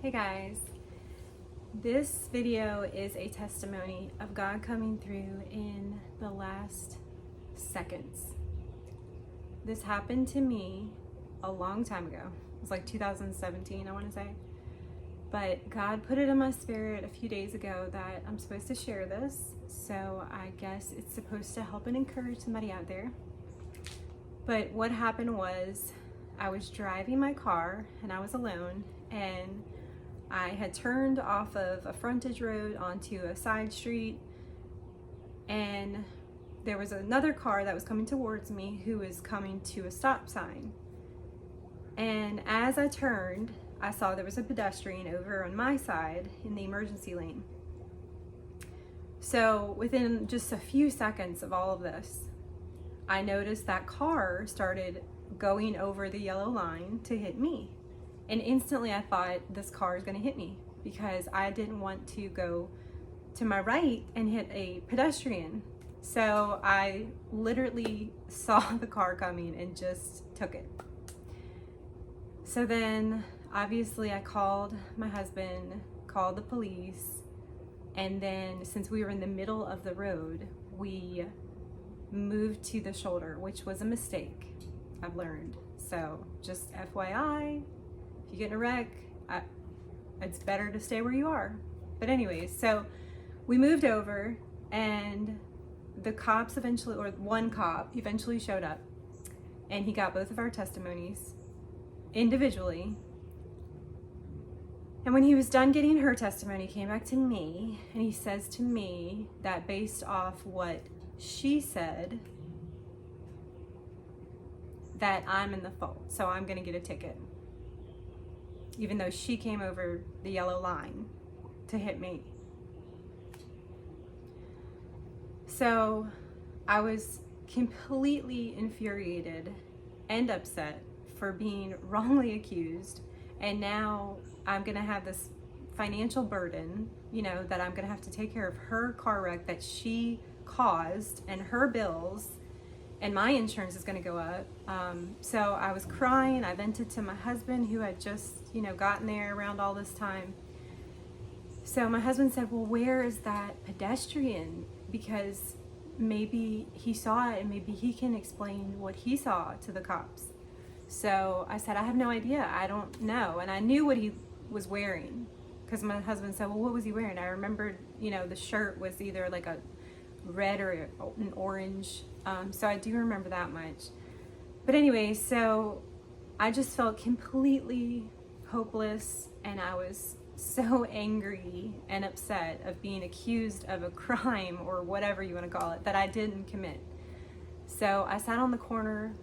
Hey guys, this video is a testimony of God coming through in the last seconds. This happened to me a long time ago. It was like 2017, I want to say. But God put it in my spirit a few days ago that I'm supposed to share this. So I guess it's supposed to help and encourage somebody out there. But what happened was I was driving my car and I was alone, and I had turned off of a frontage road onto a side street, and there was another car that was coming towards me who was coming to a stop sign. And as I turned, I saw there was a pedestrian over on my side in the emergency lane. So within just a few seconds of all of this, I noticed that car started going over the yellow line to hit me. And instantly I thought, this car is going to hit me, because I didn't want to go to my right and hit a pedestrian. So I literally saw the car coming and just took it. So then obviously I called my husband, called the police, and then since we were in the middle of the road, we moved to the shoulder, which was a mistake, I've learned. So just FYI, if you get in a wreck, it's better to stay where you are. But anyways, so we moved over, and the cops eventually, or one cop eventually showed up, and he got both of our testimonies individually. And when he was done getting her testimony, he came back to me, and he says to me that based off what she said, that I'm in the fault, so I'm gonna get a ticket, even though she came over the yellow line to hit me. So I was completely infuriated and upset for being wrongly accused, and now I'm gonna have this financial burden, that I'm gonna have to take care of her car wreck that she caused, and her bills, and my insurance is going to go up. So I was crying. I vented to my husband, who had just, gotten there around all this time. So my husband said, well, where is that pedestrian? Because maybe he saw it and maybe he can explain what he saw to the cops. So I said, I have no idea. I don't know. And I knew what he was wearing, because my husband said, well, what was he wearing? I remembered, the shirt was either like a red or an orange. So I do remember that much. But anyway, so I just felt completely hopeless, and I was so angry and upset of being accused of a crime, or whatever you want to call it, that I didn't commit. So I sat on the corner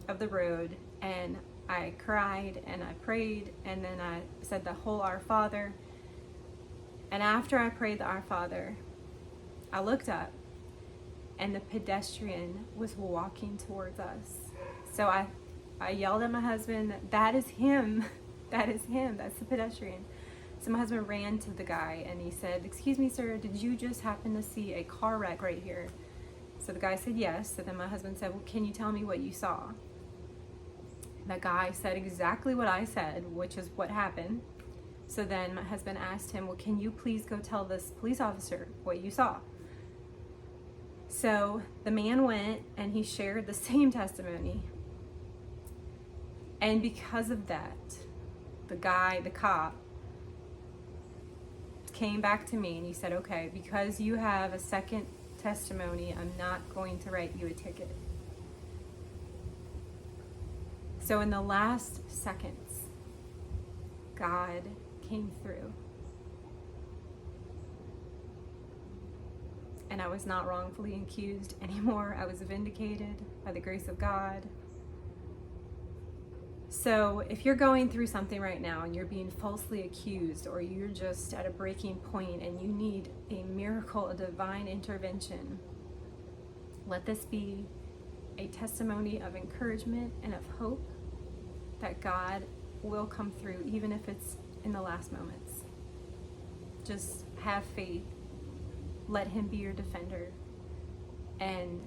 of the road and I cried and I prayed, and then I said the whole Our Father. And after I prayed the Our Father, I looked up, and the pedestrian was walking towards us. So I yelled at my husband, that is him, that is him, that's the pedestrian. So my husband ran to the guy and he said, excuse me, sir, did you just happen to see a car wreck right here? So the guy said yes. So then my husband said, well, can you tell me what you saw? The guy said exactly what I said, which is what happened. So then my husband asked him, well, can you please go tell this police officer what you saw? So the man went and he shared the same testimony. And because of that, the cop, came back to me and he said, okay, because you have a second testimony, I'm not going to write you a ticket. So in the last seconds, God came through. And I was not wrongfully accused anymore. I was vindicated by the grace of God. So if you're going through something right now and you're being falsely accused, or you're just at a breaking point and you need a miracle, a divine intervention, let this be a testimony of encouragement and of hope that God will come through, even if it's in the last moments. Just have faith. Let him be your defender, and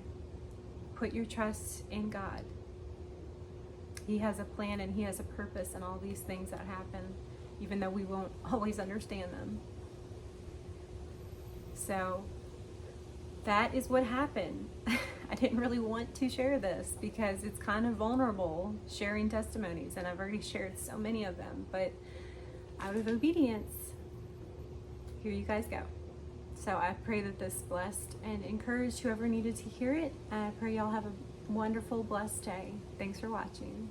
put your trust in God. He has a plan and he has a purpose in all these things that happen. even though we won't always understand them. So that is what happened. I didn't really want to share this because it's kind of vulnerable sharing testimonies, and I've already shared so many of them, but out of obedience, here you guys go. So I pray that this blessed and encouraged whoever needed to hear it. I pray y'all have a wonderful, blessed day. Thanks for watching.